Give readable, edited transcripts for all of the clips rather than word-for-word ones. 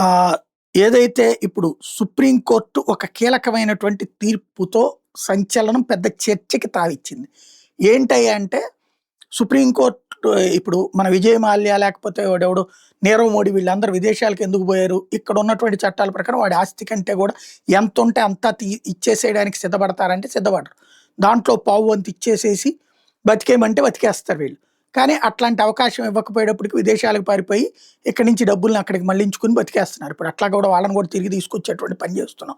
ఆహ్, ఏదైతే ఇప్పుడు సుప్రీం కోర్టు ఒక కీలకమైనటువంటి తీర్పుతో సంచలనం పెద్ద చర్చకి తావిచ్చింది. ఏంటయ్యా అంటే సుప్రీం కోర్ట్ ఇప్పుడు మన విజయ్ మాల్యా లేకపోతే వాడెవడో నీరవ్ మోడీ వీళ్ళందరూ విదేశాలకు ఎందుకు పోయారు? ఇక్కడ ఉన్నటువంటి చట్టాల ప్రకారం వాడి ఆస్తి కంటే కూడా ఎంతుంటే అంతా ఇచ్చేసేయడానికి సిద్ధపడతారంటే సిద్ధపడరు. దాంట్లో పావు వంతు ఇచ్చేసేసి బతికేయమంటే బతికేస్తారు వీళ్ళు. కానీ అట్లాంటి అవకాశం ఇవ్వకపోయేటప్పటికి విదేశాలకు పారిపోయి ఇక్కడి నుంచి డబ్బుల్ని అక్కడికి మళ్లించుకొని బతికేస్తున్నారు. ఇప్పుడు అట్లా కూడా వాళ్ళని కూడా తిరిగి తీసుకొచ్చేటువంటి పని చేస్తున్నాం.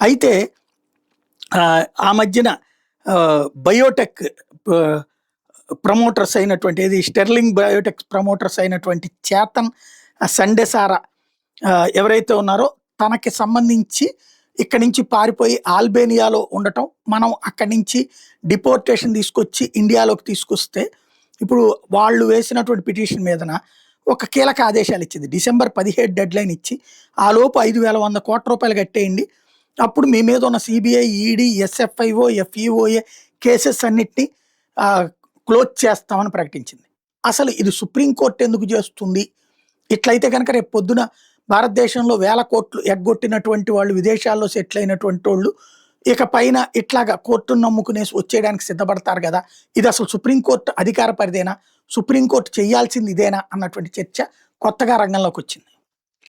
అయితే ఆ మధ్యన బయోటెక్ ప్రమోటర్స్ అయినటువంటి ఏది స్టెర్లింగ్ బయోటెక్ ప్రమోటర్స్ అయినటువంటి చేతన్ సండెసారా ఎవరైతే ఉన్నారో తనకి సంబంధించి ఇక్కడి నుంచి పారిపోయి ఆల్బేనియాలో ఉండటం, మనం అక్కడి నుంచి డిపోర్టేషన్ తీసుకొచ్చి ఇండియాలోకి తీసుకొస్తే ఇప్పుడు వాళ్ళు వేసినటువంటి పిటిషన్ మీదన ఒక కీలక ఆదేశాలు ఇచ్చింది. డిసెంబర్ 17 డెడ్లైన్ ఇచ్చి ఆ లోపు 5,100 కోట్ల రూపాయలు కట్టేయండి, అప్పుడు మీ మీద ఉన్న సిబిఐ, ఈడీ, ఎస్ఎఫ్ఐఓ, ఎఫ్ఈఓఏ కేసెస్ అన్నిటినీ క్లోజ్ చేస్తామని ప్రకటించింది. అసలు ఇది సుప్రీంకోర్టు ఎందుకు చేస్తుంది? ఇట్లయితే కనుక రేపు పొద్దున భారతదేశంలో వేల కోట్లు ఎగ్గొట్టినటువంటి వాళ్ళు, విదేశాల్లో సెటిల్ అయినటువంటి వాళ్ళు ఇక పైన ఇట్లాగా కోర్టును నమ్ముకునేసి వచ్చేయడానికి సిద్ధపడతారు కదా. ఇది అసలు సుప్రీంకోర్టు అధికార పరిధేనా? సుప్రీంకోర్టు చేయాల్సింది ఇదేనా అన్నటువంటి చర్చ కొత్తగా రంగంలోకి వచ్చింది.